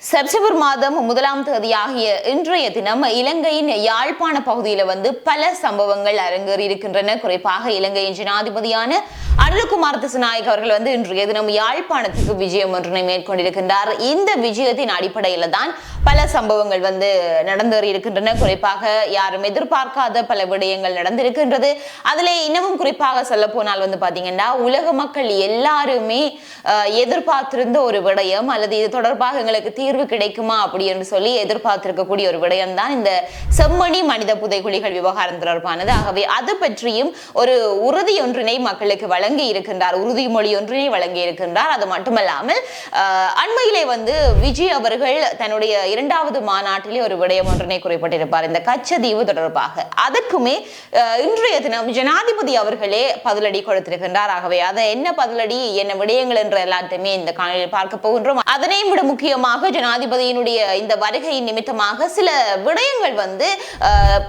September மாதம் 1ஆம் தேதியாகிய இன்றைய தினம் இலங்கையின் யாழ்ப்பாண பகுதியில் பல சம்பவங்கள் அரங்கேறி இருக்கின்றன. குறிப்பாக இலங்கையின் ஜனாதிபதியான அனுரகுமார திசாநாயக்க அவர்கள் இன்றைய தினம் யாழ்ப்பாணத்துக்கு விஜயம் ஒன்றினை மேற்கொண்டிருக்கின்றார். இந்த விஜயத்தின் அடிப்படையில் தான் பல சம்பவங்கள் நடந்தேறி இருக்கின்றன. குறிப்பாக யாரும் எதிர்பார்க்காத பல விடயங்கள் நடந்திருக்கின்றது. அதிலே இன்னமும் குறிப்பாக சொல்ல போனால் பாத்தீங்கன்னா உலக மக்கள் எல்லாருமே எதிர்பார்த்திருந்த ஒரு விடயம் அல்லது இது தொடர்பாக எங்களுக்கு தீர்வு கிடைக்குமா அப்படி என்று சொல்லி எதிர்பார்த்திருக்கக்கூடிய ஒரு விடயம் தான் இந்த செம்மணி மனித புதைகுழிகள் விவகாரம் தொடர்பானது. ஆகவே அது பற்றியும் ஒரு உறுதி ஒன்றினை மக்களுக்கு வழங்கி இருக்கின்றார், உறுதிமொழி ஒன்றினை வழங்கி இருக்கின்றார். அது மட்டுமல்லாமல் அண்மையிலே விஜய் அவர்கள் தன்னுடைய 2வது மாநாட்டிலே ஒரு விடயம் ஒன்றினை குறிப்பிட்டிருப்பார் இந்த கச்சதீவு தொடர்பாக. அதற்குமே இன்றைய தினம் ஜனாதிபதி அவர்களே பதிலடி கொடுத்திருக்கின்றார். ஆகவே அதை என்ன பதிலடி என்ன விடயங்கள் என்ற எல்லாத்தையுமே இந்த காணொலியில் பார்க்க போகின்றோம். அதனையும் விட முக்கியமாக ஜனாதிபதியினுடைய இந்த வருகையின் நிமித்தமாக சில விடயங்கள்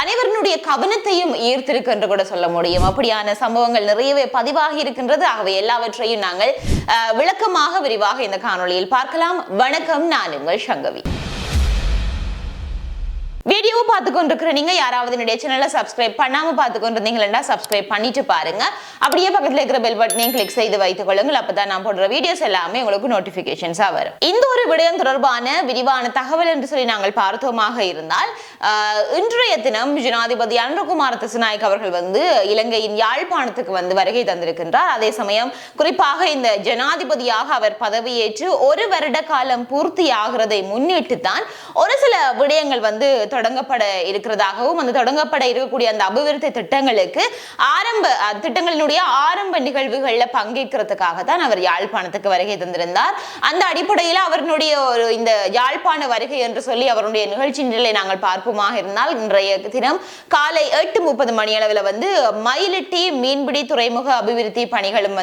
அனைவருடைய கவனத்தையும் ஈர்த்திருக்கு என்று கூட சொல்ல முடியும். அப்படியான சம்பவங்கள் நிறையவே பதிவாகி இருக்கின்றது. ஆகவே எல்லாவற்றையும் நாங்கள் விளக்கமாக விரிவாக இந்த காணொலியில் பார்க்கலாம். வணக்கம், நான் உங்கள் சங்கவி. வீடியோவை பார்த்து கொண்டிருக்கிற நீங்க யாராவது என்னுடைய சேனலை சப்ஸ்கிரைப் பண்ணாம பார்த்து கொண்டிருந்தீங்கன்னா சப்ஸ்கிரைப் பண்ணிட்டு பாருங்க. அப்படியே பக்கத்தில் இருக்கிற பெல் பட்டனையும் கிளிக் செய்து வைத்துக் கொள்ளுங்கள். அப்பதான் நான் போடுற வீடியோஸ் எல்லாமே உங்களுக்கு நோட்டிபிகேஷன்ஸா வரும். இந்த ஒரு விடயம் தொடர்பான விரிவான தகவல் என்று சொல்லி நாங்கள் பார்த்தோமாக இருந்தால் இன்றைய தினம் ஜனாதிபதி அனுரகுமார திசாநாயக்க அவர்கள் இலங்கையின் யாழ்ப்பாணத்துக்கு வருகை தந்திருக்கின்றார். அதே சமயம் குறிப்பாக இந்த ஜனாதிபதியாக அவர் பதவியேற்று 1 வருட காலம் பூர்த்தி ஆகிறதை முன்னிட்டு தான் ஒரு சில விடயங்கள் தொடங்கப்பட இருக்கிறதாகவும் அந்த தொடங்கப்பட இருக்கக்கூடிய அந்த அபிவிருத்தி திட்டங்களுக்கு திட்டங்களினுடைய ஆரம்ப நிகழ்வுகள்ல பங்கேற்கிறதுக்காக தான் அவர் யாழ்ப்பாணத்துக்கு வருகை தந்திருந்தார். அந்த அடிப்படையில் அவருடைய இந்த யாழ்ப்பாண வருகை என்று சொல்லி அவருடைய நிகழ்ச்சி நிலை நாங்கள் பார்ப்போமாக இருந்தால் இன்றைய தினம் காலை 8:30 மணி அளவில் மயிலிட்டி மீன்பிடி துறைமுக அபிவிருத்தி பணிகளும்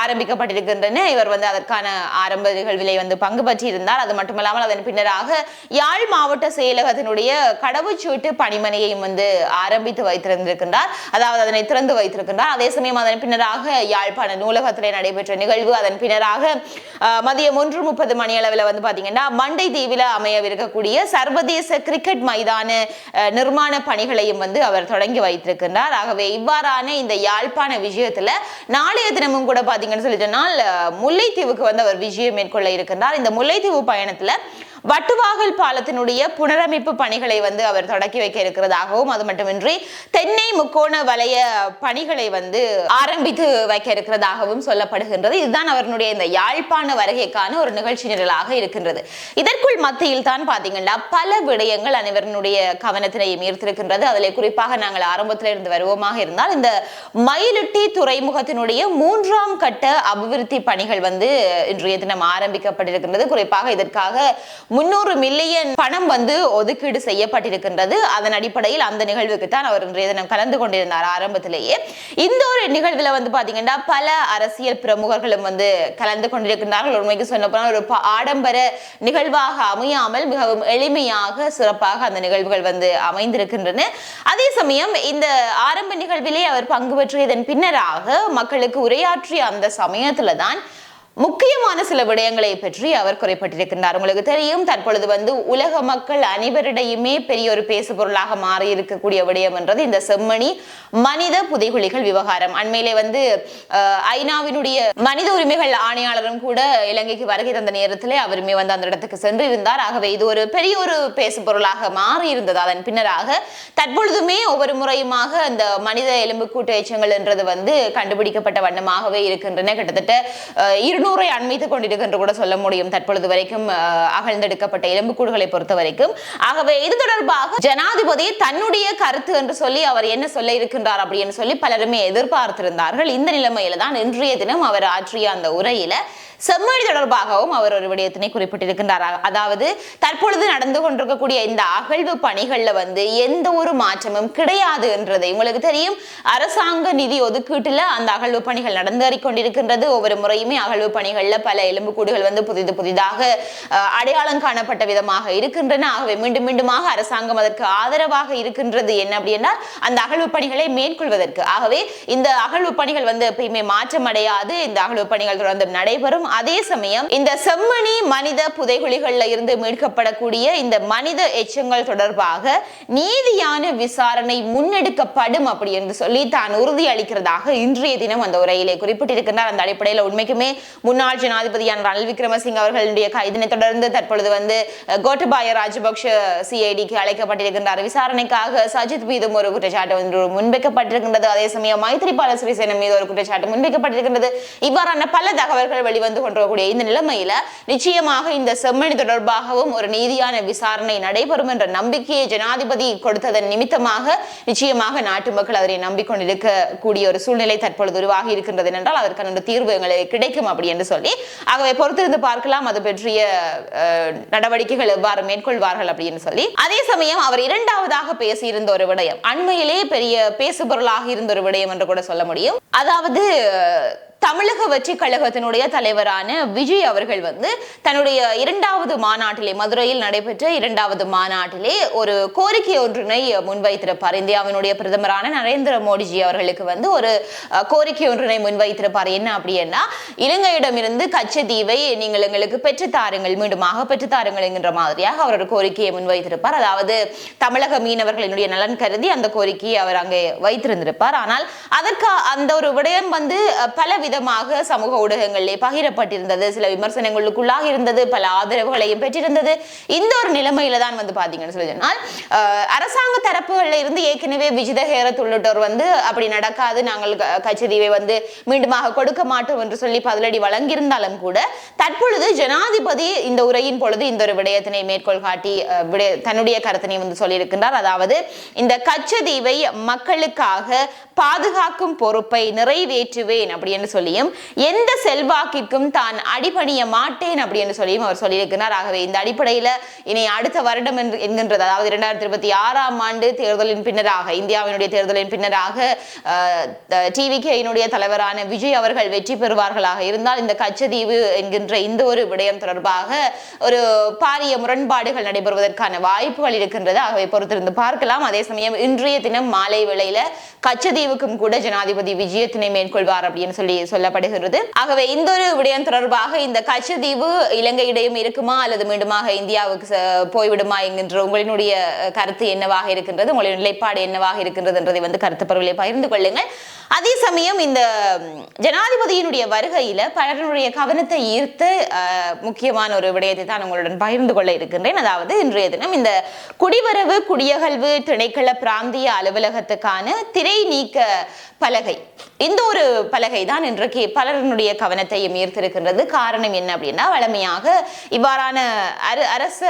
ஆரம்பிக்கப்பட்டிருக்கின்றன. இவர் அதற்கான ஆரம்ப நிகழ்விலை பங்கு பற்றி இருந்தார். அது மட்டுமல்லாமல் அதன் பின்னராக யாழ் மாவட்ட செயலகத்தினுடைய கடவுச்சீட்டு பணிமனையையும் ஆரம்பித்து வைத்திருந்திருக்கின்றார். அதாவது அதனை திறந்து வைத்திருக்கின்றார். அதே சமயம் அதன் பின்னராக யாழ்ப்பாண நூலகத்திலே நடைபெற்ற நிகழ்வு, அதன் பின்னராக மதியம் 1:30 மணி அளவில் பாத்தீங்கன்னா மண்டை தீவில் அமையவிருக்கக்கூடிய சர்வதேச கிரிக்கெட் மைதான நிர்மாண பணிகளையும் அவர் தொடங்கி வைத்திருக்கின்றார். ஆகவே இவ்வாறான இந்த யாழ்ப்பாண விஜயத்துல நாளைய தினமும் கூட பாத்தீங்கன்னு சொல்லி சொன்னால் முல்லைத்தீவுக்கு அவர் விஜயம் மேற்கொள்ள இருக்கின்றார். இந்த முல்லைத்தீவு பயணத்துல வட்டுவாகல் பாலத்தினுடைய புனரமைப்பு பணிகளை அவர் தொடக்கி வைக்க இருக்கிறதாகவும் அது மட்டுமின்றி தென்னை முக்கோண வலய பணிகளை ஆரம்பித்து வைக்க இருக்கிறதாகவும் சொல்லப்படுகின்றது. இதுதான் அவருடைய இந்த யாழ்ப்பாண வருகைக்கான ஒரு நிகழ்ச்சி நிரலாக இருக்கின்றது. இதற்குள் மத்தியில் தான் பாத்தீங்கன்னா பல விடயங்கள் அனைவருடைய கவனத்தினை ஈர்த்திருக்கின்றது. அதிலே குறிப்பாக நாங்கள் ஆரம்பத்தில் இருந்து வருவோமாக இருந்தால் இந்த மயிலிட்டி துறைமுகத்தினுடைய 3ஆம் கட்ட அபிவிருத்தி பணிகள் இன்றைய தினம் ஆரம்பிக்கப்பட்டிருக்கின்றது. குறிப்பாக இதற்காக 300 மில்லியன் பணம் ஒதுக்கீடு செய்யப்பட்டிருக்கின்றது. அதன் அடிப்படையில் அந்த நிகழ்வுக்கு தான் அவர் இன்றைய தினம் கலந்து கொண்டிருந்தார். ஆரம்பத்திலேயே இந்த ஒரு நிகழ்வில் பாத்தீங்கன்னா பல அரசியல் பிரமுகர்களும் கலந்து கொண்டிருக்கின்றார்கள். உண்மைக்கு சொன்ன போனால் ஒரு ஆடம்பர நிகழ்வாக அமையாமல் மிகவும் எளிமையாக சிறப்பாக அந்த நிகழ்வுகள் அமைந்திருக்கின்றன. அதே சமயம் இந்த ஆரம்ப நிகழ்விலே அவர் பங்கு பெற்றியதன் பின்னராக மக்களுக்கு உரையாற்றிய அந்த சமயத்துல தான் முக்கியமான சில விடயங்களை பற்றி அவர் குறைப்பட்டிருக்கின்றார். உங்களுக்கு தெரியும், தற்பொழுது உலக மக்கள் அனைவரிடையுமே பெரிய ஒரு பேசு பொருளாக மாறி இருக்கக்கூடிய விடயம் என்றது இந்த செம்மணி மனித புதைகுழிகள் விவகாரம். அண்மையிலே ஐநாவினுடைய மனித உரிமைகள் ஆணையாளரும் கூட இலங்கைக்கு வருகை தந்த நேரத்திலே அவருமே அந்த இடத்துக்கு சென்று இருந்தார். ஆகவே இது ஒரு பெரிய ஒரு பேசு பொருளாக மாறி இருந்தது. அதன் பின்னராக தற்பொழுதுமே ஒவ்வொரு முறையுமாக அந்த மனித எலும்புக்கூட்டு எச்சங்கள் என்றது கண்டுபிடிக்கப்பட்ட வண்ணமாகவே இருக்கின்றன. கிட்டத்தட்ட 200 அண்மைத்துக் கொண்டிருக்கின்ற கூட சொல்ல முடியும் தற்பொழுது வரைக்கும் அகழ்ந்தெடுக்கப்பட்ட எலும்புக்கூடுகளை பொறுத்த வரைக்கும். ஆகவே இது தொடர்பாக ஜனாதிபதி தன்னுடைய கருத்து என்று சொல்லி அவர் என்ன சொல்ல இருக்கின்றார் அப்படின்னு சொல்லி பலருமே எதிர்பார்த்திருந்தார்கள். இந்த நிலைமையில தான் இன்றைய தினம் அவர் ஆற்றிய அந்த உரையில செம்மணி தொடர்பாகவும் அவர் ஒரு விடயத்தினை குறிப்பிட்டிருக்கின்றார். அதாவது தற்பொழுது நடந்து கொண்டிருக்கக்கூடிய இந்த அகழ்வு பணிகள்ல எந்த ஒரு மாற்றமும் கிடையாது என்றதை உங்களுக்கு தெரியும். அரசாங்க நிதி ஒதுக்கீட்டுல அந்த அகழ்வு பணிகள் நடந்தேறி கொண்டிருக்கின்றது. ஒவ்வொரு முறையுமே அகழ்வு பணிகள்ல பல எலும்புக்கூடுகள் வந்து புதிதாக அடையாளம் காணப்பட்ட விதமாக இருக்கின்றன. ஆகவே மீண்டும் மீண்டுமாக அரசாங்கம் அதற்கு ஆதரவாக இருக்கின்றது என்ன அப்படின்னா அந்த அகழ்வு பணிகளை மேற்கொள்வதற்கு. ஆகவே இந்த அகழ்வு பணிகள் வந்து எப்பயுமே மாற்றம் அடையாது, இந்த அகழ்வு பணிகள் தொடர்ந்து நடைபெறும். அதே சமயம் இந்த செம்மணி மனித புதைகுழிகள்ல இருந்து மீட்கப்படக்கூடிய இந்த மனித எச்சங்கள் தொடர்பாக நீதியான விசாரணை முன்னெடுக்கப்படும் அப்படி என்று சொல்லி தான் உறுதி அளிக்கிறதாக இன்றைய தினம் அந்த உரையிலே குறிப்பிட்டிருக்கிறார். அந்த அடிப்படையில் உண்மைக்குமே முன்னாள் ஜனாதிபதியான ரணில் விக்ரமசிங்க அவர்களுடைய கைதினை தொடர்ந்து தற்பொழுது வந்து கோட்டபாய ராஜபக்ஷ சிஐடிக்கு அழைக்கப்பட்டிருக்கின்றார். விசாரணைக்காக சஜித் மீதும் ஒரு குற்றச்சாட்டு ஒன்று முன்வைக்கப்பட்டிருக்கின்றது. அதே சமயம் மைத்ரிபால சிறிசேன மீது ஒரு குற்றச்சாட்டு முன்வைக்கப்பட்டிருக்கின்றது. இவ்வாறான பல தகவல்கள் வெளிவந்து கொண்டிருக்கக்கூடிய இந்த நிலைமையில நிச்சயமாக இந்த செம்மணி தொடர்பாகவும் ஒரு நீதியான விசாரணை நடைபெறும் என்ற நம்பிக்கையை ஜனாதிபதி கொடுத்ததன் நிமித்தமாக நிச்சயமாக நாட்டு மக்கள் அதனை நம்பிக்கொண்டிருக்கக்கூடிய ஒரு சூழ்நிலை தற்பொழுது உருவாகி இருக்கின்றது என்றால் அதற்கான தீர்வு எங்களுக்கு கிடைக்கும் அப்படி என்று சொல்லி ஆகவே பொறுத்திருந்து பார்க்கலாம் அது பற்றிய நடவடிக்கைகள் எவ்வாறு மேற்கொள்வார்கள் அப்படின்னு சொல்லி. அதே சமயம் அவர் இரண்டாவதாக பேசியிருந்த ஒரு விடயம் அண்மையிலே பெரிய பேசுபொருளாக இருந்த ஒரு விடயம் என்று கூட சொல்ல முடியும். அதாவது தமிழக வெற்றி கழகத்தினுடைய தலைவரான விஜய் அவர்கள் வந்து தன்னுடைய இரண்டாவது மாநாட்டிலே மதுரையில் நடைபெற்ற இரண்டாவது மாநாட்டிலே ஒரு கோரிக்கை ஒன்றினை முன்வைத்திருப்பார். இந்தியாவினுடைய பிரதமரான நரேந்திர மோடிஜி அவர்களுக்கு வந்து ஒரு கோரிக்கை ஒன்றினை முன்வைத்திருப்பார். என்ன அப்படின்னா இலங்கையிடமிருந்து கச்சத்தீவை நீங்கள் எங்களுக்கு பெற்றுத்தாருங்கள், மீண்டுமாக பெற்றுத்தாருங்கள் என்கின்ற மாதிரியாக அவர் ஒரு கோரிக்கையை முன்வைத்திருப்பார். அதாவது தமிழக மீனவர்களினுடைய நலன் கருதி அந்த கோரிக்கையை அவர் அங்கே வைத்திருந்திருப்பார். ஆனால் அதற்கு அந்த ஒரு விடயம் வந்து பல விதமாக சமூக ஊடகங்களிலே பகிரப்பட்டிருந்தது, சில விமர்சனங்களுக்குள்ளாக இருந்தது, பல ஆதரவுகளையும் பெற்றிருந்தது. இந்த ஒரு நிலைமையில தான் வந்து பாத்தீங்கன்னு சொல்லி சொன்னால் அரசாங்க தரப்புகளில் இருந்து ஏற்கனவே விஜித ஹேரத் உள்ளிட்டோர் வந்து அப்படி நடக்காது, நாங்கள் கச்சதீவை வந்து மீண்டுமாக கொடுக்க மாட்டோம் என்று சொல்லி பதிலடி வழங்கியிருந்தாலும் கூட தற்பொழுது ஜனாதிபதி இந்த உரையின் பொழுது இந்த ஒரு விடயத்தினை மேற்கோள் காட்டி தன்னுடைய கருத்தினை வந்து சொல்லியிருக்கின்றார். அதாவது இந்த கச்சதீவை மக்களுக்காக பாதுகாக்கும் பொறுப்பை நிறைவேற்றுவேன் அப்படின்னு சொல்லியும் எந்த செல்வாக்கிற்கும் தான் அடிபணிய மாட்டேன் அப்படின்னு சொல்லியும் அவர் சொல்லியிருக்கிறார். ஆகவே இந்த அடிப்படையில் இனி அடுத்த வருடம் என்கின்றது, அதாவது 2026ஆம் ஆண்டு தேர்தலின் பின்னராக இந்தியாவினுடைய தேர்தலின் பின்னராக டிவிகேயினுடைய தலைவரான விஜய் அவர்கள் வெற்றி பெறுவார்களாக இருந்தால் இந்த கச்சதீவு என்கின்ற இந்த ஒரு விடயம் தொடர்பாக ஒரு பாரிய முரண்பாடுகள் நடைபெறுவதற்கான வாய்ப்புகள் இருக்கின்றது. ஆகவே பொறுத்திருந்து பார்க்கலாம். அதே சமயம் இன்றைய தினம் மாலை வேளையில கச்சதீவுக்கும் கூட ஜனாதிபதி விஜயத்தினை மேற்கொள்வார் அப்படின்னு சொல்லி சொல்லப்படுகிறது. ஆகவே இந்த ஒரு விடயம் தொடர்பாக இந்த கச்சதீவு இலங்கையிடையும் இருக்குமா அல்லது மீண்டுமாக இந்தியாவுக்கு போய்விடுமா என்கின்ற உங்களினுடைய கருத்து என்னவாக இருக்கின்றது, உங்களுடைய நிலைப்பாடு என்னவாக இருக்கின்றது என்றதை வந்து கருத்து பரவலை பகிர்ந்து கொள்ளுங்கள். அதே சமயம் இந்த ஜனாதிபதியினுடைய வருகையில பலருடைய கவனத்தை ஈர்த்து முக்கியமான ஒரு விடயத்தை தான் உங்களுடன் பகிர்ந்து கொள்ள இருக்கின்றேன். அதாவது இன்றைய தினம் இந்த குடிவரவு குடியகழ்வு திணைக்கள பிராந்திய அலுவலகத்துக்கான திரை நீக்க பலகை, இந்த ஒரு பலகை தான் இன்றைக்கு பலருடைய கவனத்தையும் ஈர்த்திருக்கின்றது. காரணம் என்ன அப்படின்னா வழமையாக இவ்வாறான அரச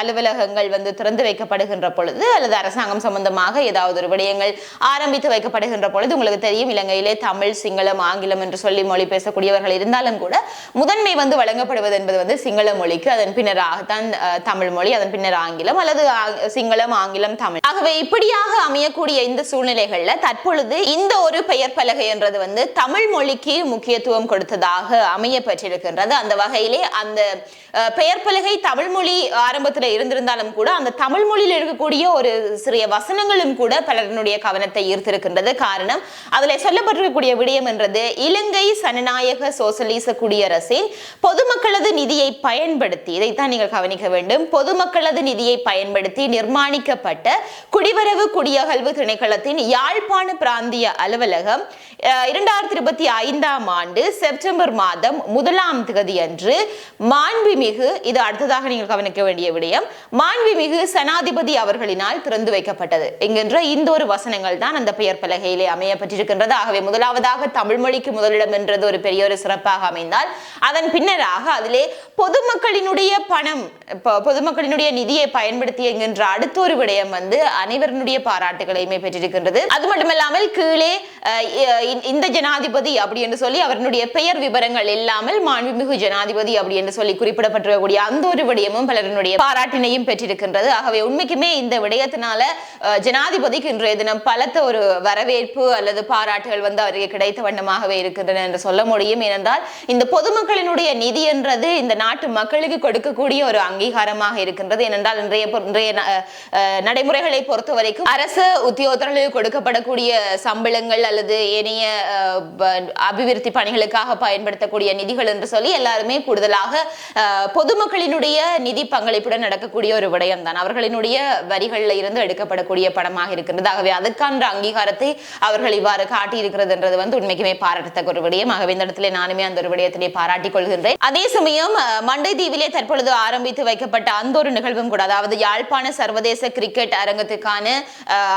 அலுவலகங்கள் வந்து திறந்து வைக்கப்படுகின்ற பொழுது அல்லது அரசாங்கம் சம்பந்தமாக ஏதாவது ஒரு விடயங்கள் ஆரம்பித்து வைக்கப்படுகின்ற பொழுது உங்களுக்கு தெரியும் இலங்கையிலே தமிழ் சிங்களம் ஆங்கிலம் என்று சொல்லி மொழி பேசக்கூடியவர்கள் இருந்தாலும் கூட முதன்மை வந்து வழங்கப்படுவது என்பது வந்து சிங்கள மொழிக்கு, அதன் பின்னராகத்தான் தமிழ் மொழி, அதன் பின்னர் ஆங்கிலம் அல்லது சிங்களம் ஆங்கிலம் தமிழ். ஆகவே இப்படியாக அமையக்கூடிய இந்த சூழ்நிலைகள்ல தற்பொழுது இந்த ஒரு பெயர் பலகை என்றது வந்து தமிழ் மொழிக்கு முக்கியத்துவம் கொடுத்ததாக அமைய பெற்றிருக்கின்றது. அந்த வகையிலே அந்த பெயர் பலகை தமிழ் மொழி ஆரம்பத்தில் இருந்திருந்தாலும் கூட அந்த தமிழ் மொழியில் இருக்கக்கூடிய ஒரு சிறிய வசனங்களும் கூட பலருடைய கவனத்தை ஈர்த்திருக்கின்றது. காரணம் அதுல சொல்லப்பட்டிருக்கக்கூடிய விடயம் என்றது இலங்கை சனநாயக சோசலிச குடியரசின் பொதுமக்களது நிதியை பயன்படுத்தி, இதைத்தான் நீங்கள் கவனிக்க வேண்டும், பொதுமக்களது நிதியை பயன்படுத்தி நிர்மாணிக்கப்பட்ட குடிவரவு குடியகழ்வு திணைக்களத்தின் யாழ்ப்பாண பிராந்திய அலுவலகம் 2025ஆம் ஆண்டு செப்டம்பர் மாதம் 1ஆம் தேதி அன்று மாண்புமிகு, இது அடுத்ததாக நீங்கள் கவனிக்க வேண்டிய விடயம், மாண்புமிகு சனாதிபதி அவர்களினால் திறந்து வைக்கப்பட்டது என்கின்ற இந்த ஒரு வசனங்கள் தான் அந்த பெயர் பலகையிலே அமையப்பட்டிருக்கின்றது. ஆகவே முதலாவதாக தமிழ் மொழிக்கு முதலிடம் என்றது ஒரு பெரிய ஒரு சிறப்பாக அமைந்தால் அதன் பின்னராக அதிலே பொதுமக்களினுடைய பணம், பொதுமக்களினுடைய நிதியை பயன்படுத்தி என்கின்ற அடுத்த ஒரு விடயம் வந்து அனைவருடைய பாராட்டுகளையுமே பெற்றிருக்கின்றது. அது மட்டுமல்லாமல் கீழே இந்த ஜனாதிபதி அப்படி என்று சொல்லி அவருடைய பெயர் விவரங்கள் இல்லாமல் மாண்புமிகு ஜனாதிபதி அப்படி என்று சொல்லி குறிப்பிடப்பட்டிருக்கக்கூடிய அந்த ஒரு விடயமும் பலருடைய பாராட்டினையும் பெற்றிருக்கின்றது. ஆகவே உண்மைக்குமே இந்த விடயத்தினால ஜனாதிபதிக்கு இன்றைய தினம் பலத்த ஒரு வரவேற்பு அல்லது பாராட்டு பாராட்டுகள் வந்து அவருக்கு கிடைத்த வண்ணமாகவே இருக்கின்றன என்று சொல்ல முடியும். ஏனென்றால் இந்த பொதுமக்களினுடைய நிதி என்றது இந்த நாட்டு மக்களுக்கு கொடுக்கக்கூடிய ஒரு அங்கீகாரமாக இருக்கின்றது. ஏனென்றால் இன்றைய நடைமுறைகளை பொறுத்த வரைக்கும் அரசு உத்தியோகத்தர்களுக்கு கொடுக்கப்படக்கூடிய சம்பளங்கள் அல்லது ஏனைய அபிவிருத்தி பணிகளுக்காக பயன்படுத்தக்கூடிய நிதிகள் என்று சொல்லி எல்லாருமே கூடுதலாக பொதுமக்களினுடைய நிதி பங்களிப்புடன் நடக்கக்கூடிய ஒரு விடயம் தான். அவர்களினுடைய வரிகளில் இருந்து எடுக்கப்படக்கூடிய பணமாக இருக்கின்றது. ஆகவே அதற்கான அங்கீகாரத்தை அவர்கள் இவ்வாறு காட்டியிருக்கிறது என்றது வந்து உண்மைக்குமே பாராட்டத்தக்க ஒரு விடயம். ஆகவே இந்த இடத்துல நானுமே அந்த ஒரு விடயத்தினை பாராட்டிக் கொள்கின்றேன். அதே சமயம் மண்டை தீவிலே தற்பொழுது ஆரம்பித்து வைக்கப்பட்ட அந்த ஒரு நிகழ்வும் கூட, அதாவது யாழ்ப்பாண சர்வதேச கிரிக்கெட் அரங்கத்துக்கான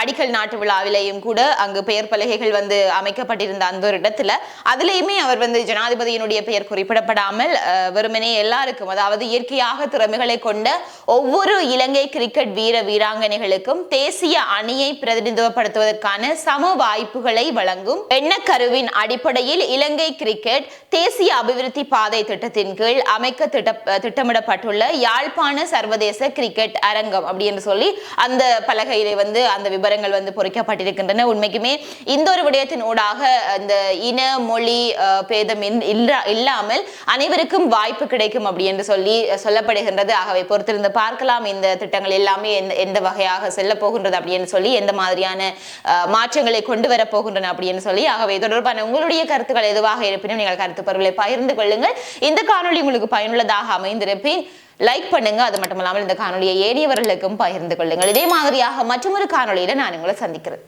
அடிக்கல் நாட்டு விழாவிலையும் கூட அங்கு பெயர் பலகைகள் வந்து அமைக்கப்பட்டிருந்த அந்த ஒரு இடத்துல அதிலேயுமே அவர் வந்து ஜனாதிபதியினுடைய பெயர் குறிப்பிடப்படாமல் வெறுமனே எல்லாருக்கும், அதாவது இயற்கையாக திறமைகளை கொண்ட ஒவ்வொரு இலங்கை கிரிக்கெட் வீர வீராங்கனைகளுக்கும் தேசிய அணியை பிரதிநிதித்துவப்படுத்துவதற்கான சம வாய்ப்புகளை வழங்கும் எண்ணக்கருவின் அடிப்படையில் இலங்கை கிரிக்கெட் தேசிய அபிவிருத்தி பாதை திட்டத்தின் கீழ் அமைக்க திட்டமிடப்பட்டுள்ள யாழ்ப்பாண சர்வதேச கிரிக்கெட் அரங்கம் அப்படி என்று சொல்லி அந்த பலகையிலே வந்து அந்த விவரங்கள் வந்து பொறிக்கப்பட்டிருக்கின்றன. உண்மைக்குமே இந்த ஒரு விடயத்தின் ஊடாக இந்த இன மொழி பேதம் இல்லாமல் அனைவருக்கும் வாய்ப்பு கிடைக்கும் அப்படி என்று சொல்லி சொல்லப்படுகின்றது. ஆகவே பொறுத்திருந்து பார்க்கலாம் இந்த திட்டங்கள் எல்லாமே எந்த வகையாக செல்ல போகின்றது அப்படின்னு சொல்லி, எந்த மாதிரியான மாற்றங்களை கொண்டு வர போகின்றன அப்படின்னு சொல்லி. ஆகவே தொடர்பான உங்களுடைய கருத்துக்கள் எதுவாக இருப்பினும் நீங்கள் கருத்து பரவலை பகிர்ந்து கொள்ளுங்கள். இந்த காணொலி உங்களுக்கு பயனுள்ளதாக அமைந்திருப்பேன். லைக் பண்ணுங்க. அது மட்டுமல்லாமல் இந்த காணொலியை ஏனையவர்களுக்கும் பகிர்ந்து கொள்ளுங்கள். இதே மாதிரியாக மற்றொரு காணொலியில நான் உங்களை சந்திக்கிறேன்.